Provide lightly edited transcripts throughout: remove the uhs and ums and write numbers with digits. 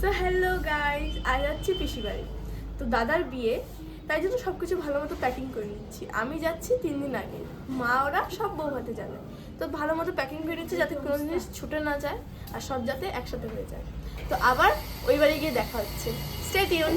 তো hello guys, আজ যাচ্ছি পিসি বাড়ি। তো দাদার বিয়ে, তাই জন্য সব কিছু ভালো মতো প্যাকিং করে নিচ্ছি। আমি যাচ্ছি 3 দিন আগে, মা ওরা সব বৌভাতে যাবে। তো ভালো মতো প্যাকিং করে নিচ্ছি যাতে কোনো জিনিস ছুটে না যায় আর সব যাতে একসাথে হয়ে যায়। তো আবার ওই বাড়ি গিয়ে দেখা হচ্ছে। Stay tune.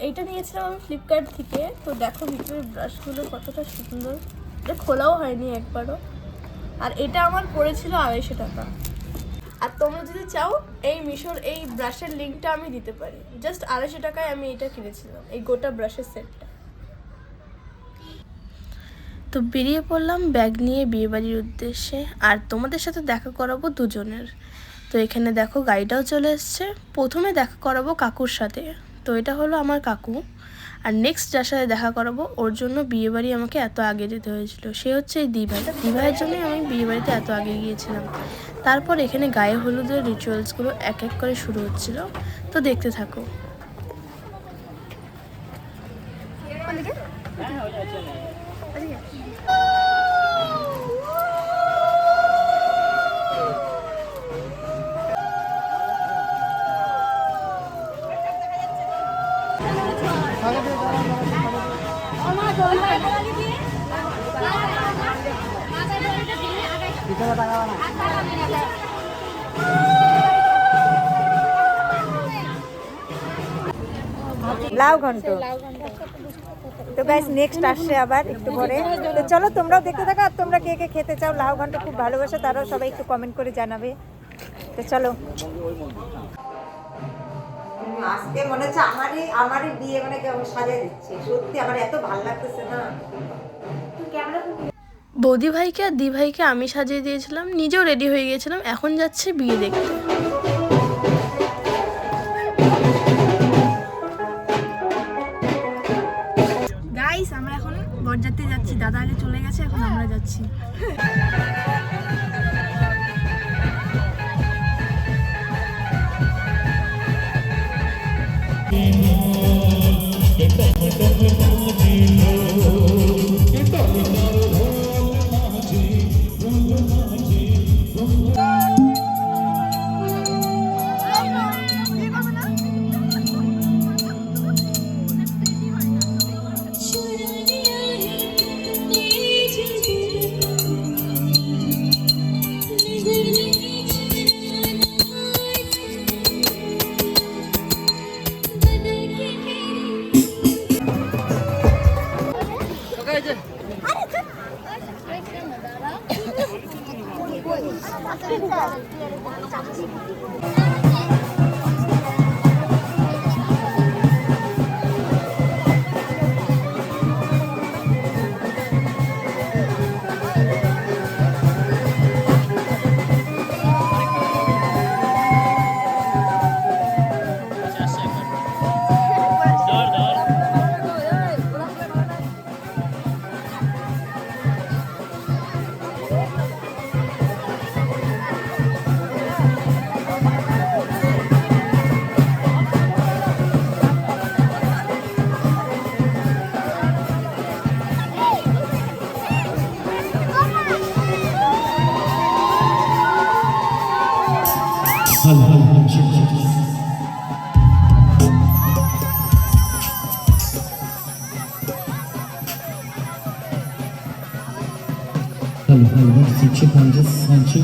এইটা নিয়েছিলাম আমি ফ্লিপকার্ট থেকে। তো দেখো ভিতরের ব্রাশগুলো কতটা সুন্দর, এটা খোলাও হয়নি একবারও। আর এটা আমার পড়েছিল 250 টাকা। আর তোমরা যদি চাও এই মিশোর এই ব্রাশের লিঙ্কটা আমি দিতে পারি। জাস্ট 250 টাকায় আমি এটা কিনেছিলাম, এই গোটা ব্রাশের সেটটা। তো বেরিয়ে পড়লাম ব্যাগ নিয়ে বিয়েবাড়ির উদ্দেশ্যে, আর তোমাদের সাথে দেখা করাবো দুজনের। তো এখানে দেখো গাড়িটাও চলে এসছে। প্রথমে দেখা করাবো কাকুর সাথে, তো এটা হলো আমার কাকু। আর নেক্সট যার সাথে দেখা করাবো ওর জন্য বিয়েবাড়ি আমাকে এত আগে যেতে হয়েছিল, সে হচ্ছে এই দিভাই। দিভাইয়ের জন্যই আমি বিয়েবাড়িতে এত আগে গিয়েছিলাম। তারপর এখানে গায়ে হলুদের রিচুয়ালসগুলো এক এক করে শুরু হচ্ছিল, তো দেখতে থাকো। লাউ ঘন্ট। তো গাইস নেক্সট আসছে আবার একটু পরে। তো চলো তোমরাও দেখতে থাকো, আর তোমরা কে কে খেতে চাও লাউ ঘন্ট খুব ভালোবাসো তারাও সবাই একটু কমেন্ট করে জানাবে। তো চলো। আজকে মনে হচ্ছে আমারই বিয়ে মানে কেমন সাজিয়ে দিচ্ছে, সত্যি আমার এত ভালো লাগতেছে না। বৌদি ভাইকে আর দি ভাইকে আমি সাজিয়ে দিয়েছিলাম, নিজেও রেডি হয়ে গিয়েছিলাম। এখন যাচ্ছে বিয়ে দেখতে। গাইস আমরা এখন বরযাত্রী যাচ্ছি, দাদা আগে চলে গেছে, এখন আমরা যাচ্ছি। Sanchi.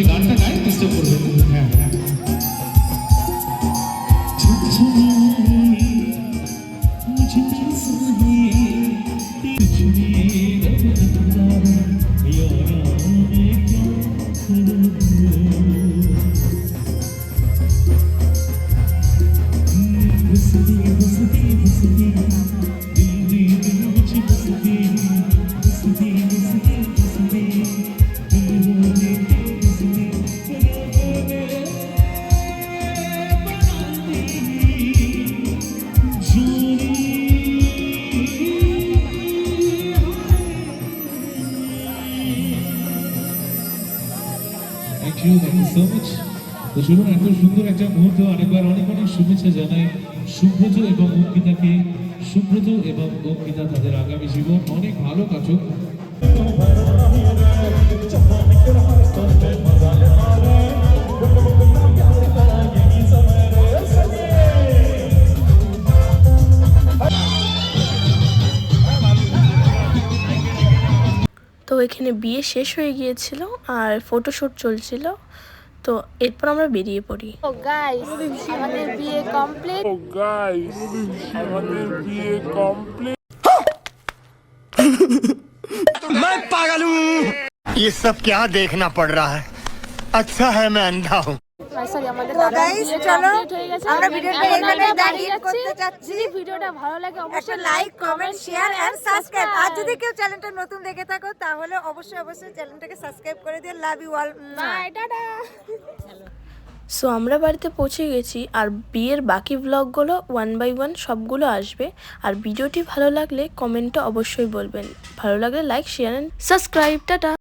গানটা গাই ডিস্টার্ব করবেন হ্যাঁ থ্যাংক ইউ সো মাচ। তো চলুন এত সুন্দর একটা মুহূর্ত আরেকবার অনেক অনেক শুভেচ্ছা জানাই সুব্রত এবং অঙ্কিতাকে। সুব্রত এবং অঙ্কিতা তাদের আগামী জীবন অনেক ভালো কাটুক। তো এখানে বিয়ে শেষ হয়ে গিয়েছিল আর ফটোশ্যুট চলছিল, তো এরপর আমরা বেরিয়ে পড়ি। ও গাইস আমাদের বিয়ে কমপ্লিট। मैं पागल हूँ। ये सब क्या देखना पड़ रहा है। अच्छा है मैं अंधा हूँ। সরি আমাদের তো গাইস চলো আমরা ভিডিওটা এখন এখানে আমরা দাঁড়িয়ে যাচ্ছি। করতে যাচ্ছি। যদি ভিডিওটা ভালো লাগে একটা অবশ্যই like comment share and subscribe. আর যদি কেউ চ্যানেলটা নতুন দেখে থাকো তাহলে অবশ্যই চ্যানেলটাকে সাবস্ক্রাইব করে দিও। Love you all. Bye tata. So আমরা বাড়িতে পৌঁছে গেছি আর বিয়ের বাকি ব্লগগুলো 1 by 1 সবগুলো আসবে। আর ভিডিওটি ভালো লাগলে কমেন্টে অবশ্যই বলবেন, ভালো লাগলে like share and subscribe. Tata.